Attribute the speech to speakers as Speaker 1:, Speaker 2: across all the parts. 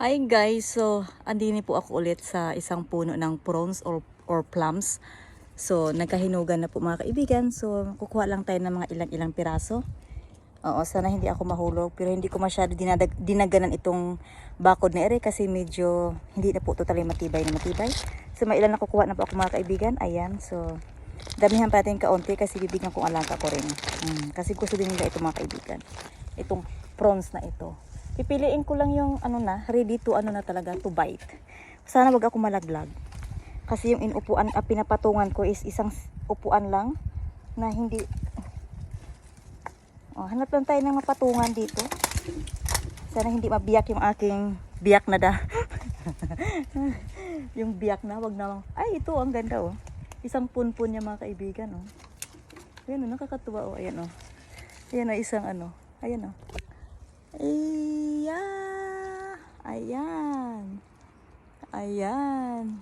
Speaker 1: Hi guys, so andini po ako ulit sa isang puno ng prawns or plums. So nagkahinugan na po mga kaibigan. So kukuha lang tayo ng mga ilang piraso. Oo, sana hindi ako mahulog, pero hindi ko masyado dinaganan itong bakod na ere kasi medyo hindi na po totally matibay. So may ilan na kukuha na po ako mga kaibigan. Ayan, so damihan pa natin kaunti kasi bibigyan kong alaga ko rin. Kasi gusto din nila ito mga kaibigan. Itong prawns na ito. Pipiliin ko lang yung ready to talaga to bite. Sana wag ako malaglag. Kasi yung inupuan, pinapatungan ko is isang upuan lang na hindi. Oh, hanap lang tayo ng mapatungan dito. Sana hindi mabiyak yung aking biyak na da. Yung biyak na, wag na. Ay, ito ang ganda oh. Isang punpun niya mga kaibigan oh. Ayan oh, nakakatuwa oh. Ayan oh. Ayan oh, isang Ayan oh. Ayan.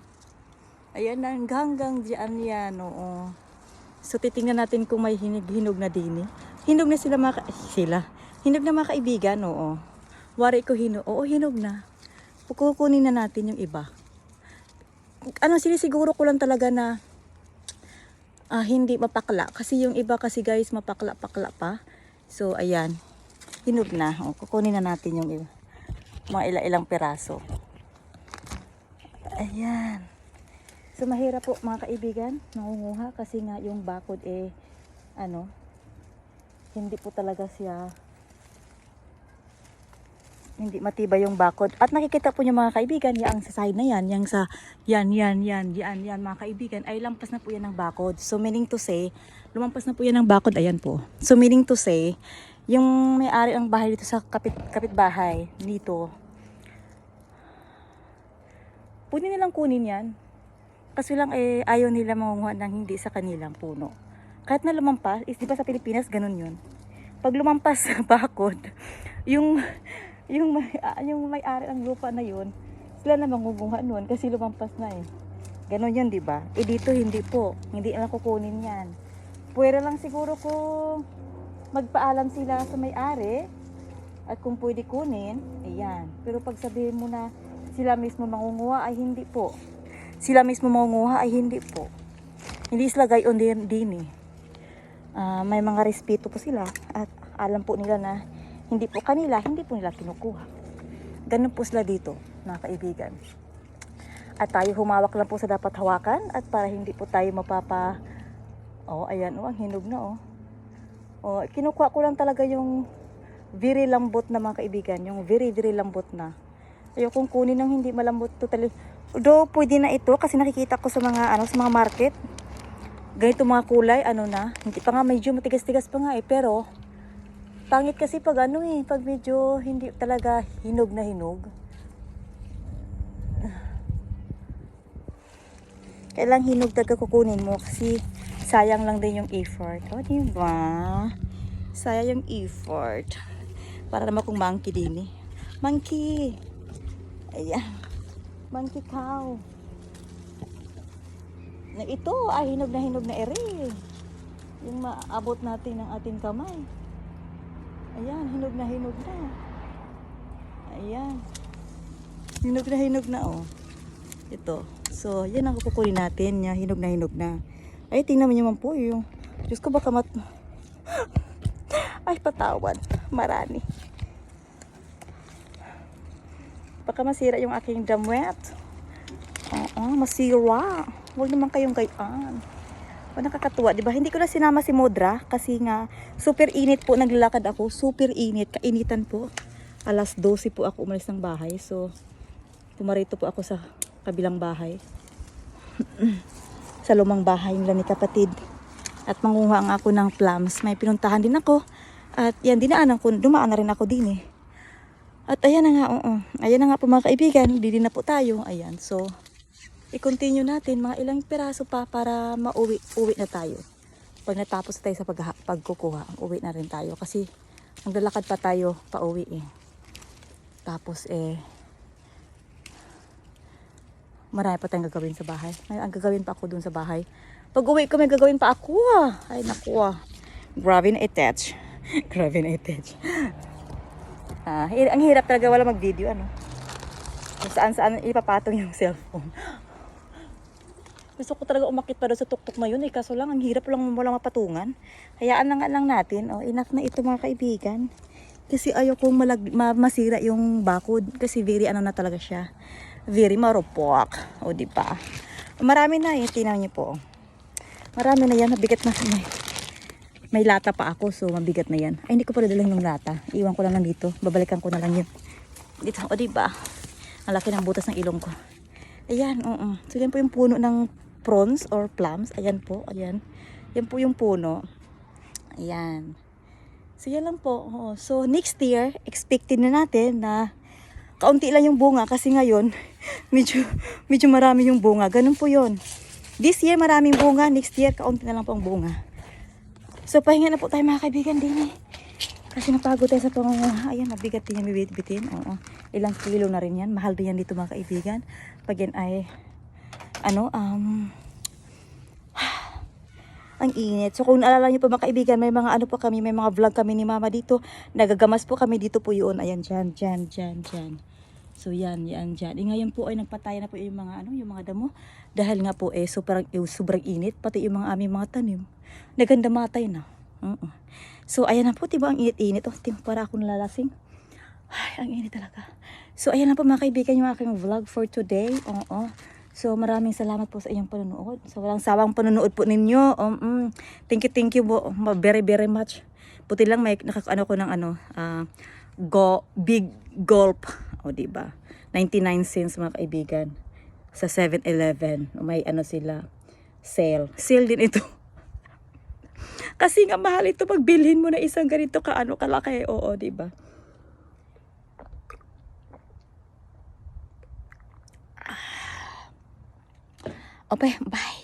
Speaker 1: Ayan hanggang diyan yan, oo. So titingnan natin kung may hinog na din eh. Hinog na Hinog na mga kaibigan, oo. Wari ko hinog. Oo, hinog na. Kukunin na natin yung iba. Sinisiguro ko lang talaga na hindi mapakla. Kasi yung iba kasi guys, mapakla-pakla pa. So ayan. Hinog na. O, kukunin na natin yung iba. Mga ilang peraso. Ayan. So mahirap po mga kaibigan nangunguha kasi nga yung bakod hindi po talaga siya, hindi matibay yung bakod. At nakikita po niyo mga kaibigan, yang sa side na yan, yang sa yan mga kaibigan ay lampas na po yan ng bakod. So meaning to say, lumampas na po yan ng bakod, ayan po. So meaning to say, yung may-ari ang bahay dito sa kapitbahay dito, pwede nilang kunin yan. Kasi lang ayaw nila mangunguha ng hindi sa kanilang puno. Kahit na lumampas, di ba sa Pilipinas ganun yun. Pag lumampas sa bakod, yung may-ari ng lupa na yun, sila na mangunguha nun kasi lumampas na eh. Ganun yun, di ba? Dito hindi po. Hindi na kukunin yan. Pwede lang siguro kung magpaalam sila sa may-ari at kung pwede kunin, ayan. Pero pag sabihin mo na sila mismo mangunguha ay hindi po. Hindi sila gayon din eh. May mga respeto po sila at alam po nila na hindi po nila kinukuha. Ganun po sila dito, mga kaibigan. At tayo humawak lang po sa dapat hawakan at para hindi po tayo ayan ang hinog na oh. Oh, kinukuha ko lang talaga yung very lambot na mga kaibigan, yung very lambot na. Ayokong kunin ng hindi malambot totally. Although pwede na ito kasi nakikita ko sa mga market. Ganito mga kulay, hindi pa nga medyo matigas-tigas pa nga eh, pero pangit kasi pag pag medyo hindi talaga hinog na hinog. Kailang hinog talaga kukunin mo kasi sayang lang din yung effort. O, diba? Sayang yung effort. Para naman kung monkey din eh. Monkey! Ayan. Monkey cow. Ito ay hinog na ere. Yung maabot natin ng ating kamay. Ayan, hinog na. Ayan. Hinog na oh. Ito. So, yan ang kukunin natin. Yan, hinog na. Ay, tingnan mo naman po yung. Diyos ko baka Ay, patawad. Marami. Baka masira yung aking damwet. Oo, masira. Huwag naman kayong gayaan. Nakakatuwa, di ba? Hindi ko na sinama si Modra kasi nga super init po, naglalakad ako. Super init, kainitan po. Alas 12 po ako umalis ng bahay. So, pumarito po ako sa kabilang bahay. Sa lumang bahay nila ni kapatid. At mangunguha ako ng plums. May pinuntahan din ako. At yan, dumaan na rin ako din eh. At ayan na nga, ayan na nga po mga kaibigan, hindi na po tayo. Ayan, so, i-continue natin mga ilang piraso pa para uwi na tayo. Pag natapos tayo sa pagkukuha, uwi na rin tayo. Kasi, maglalakad pa tayo pa uwi eh. Tapos marami pa tayong gagawin sa bahay. Ang gagawin pa ako dun sa bahay. Pag uwi ko, may gagawin pa ako ah. Ay, naku ah. Grabe na attach. Ang hirap talaga wala mag-video, Kung saan-saan ipapatong yung cellphone. Gusto ko talaga umakit pa doon sa tuktok na yun eh. Kaso lang, ang hirap lang walang mapatungan. Hayaan na nga lang natin. Oh, enough na ito mga kaibigan. Kasi ayaw kong masira yung bakod. Kasi very ano na talaga siya. Very marupok. O diba? Marami na eh. Tingnan niyo po. Marami na yan. Mabigat na. May lata pa ako. So mabigat na yan. Ay hindi ko pala dalang yung lata. Iwan ko lang dito. Babalikan ko na lang yun. Dito. O diba? Ang laki ng butas ng ilong ko. Ayan. So yan po yung puno ng prawns or plums. Ayan po. Ayan. Yan po yung puno. Ayan. So yan lang po. So next year, expected na natin na kaunti lang yung bunga kasi ngayon medyo marami yung bunga. Ganun po yun. This year maraming bunga, next year kaunti na lang po ang bunga. So pahinga na po tayo mga kaibigan din eh. Kasi napagod tayo sa pangunguha. Ayan, mabigat din yan bibit-bitin. Oo. Ilang kilo na rin yan. Mahal din yan dito mga kaibigan. Pag yan ay ang init. So kung naalala niyo po mga kaibigan, may mga may mga vlog kami ni Mama dito. Nagagamas po kami dito po yun. Ayan, dyan. So yan, dyan. Ngayon po ay nagpataya na po yung mga yung mga damo. Dahil nga po sobrang init. Pati yung mga aming mga tanim. Naganda matay na. So ayan na po, diba ang init-init. Para ako nalalasing. Ay, ang init talaga. So ayan na po mga kaibigan yung aking vlog for today. So maraming salamat po sa inyong panonood. So walang sawang panonood po ninyo. Thank you po very much. Puti lang may nakakaano ko ng big gulp. O diba? 99 cents mga kaibigan. Sa 7-Eleven. May sila. Sale. Sale din ito. Kasi nga mahal ito pag bilhin mo na isang ganito kalaki. Oo, diba? Okay, bye.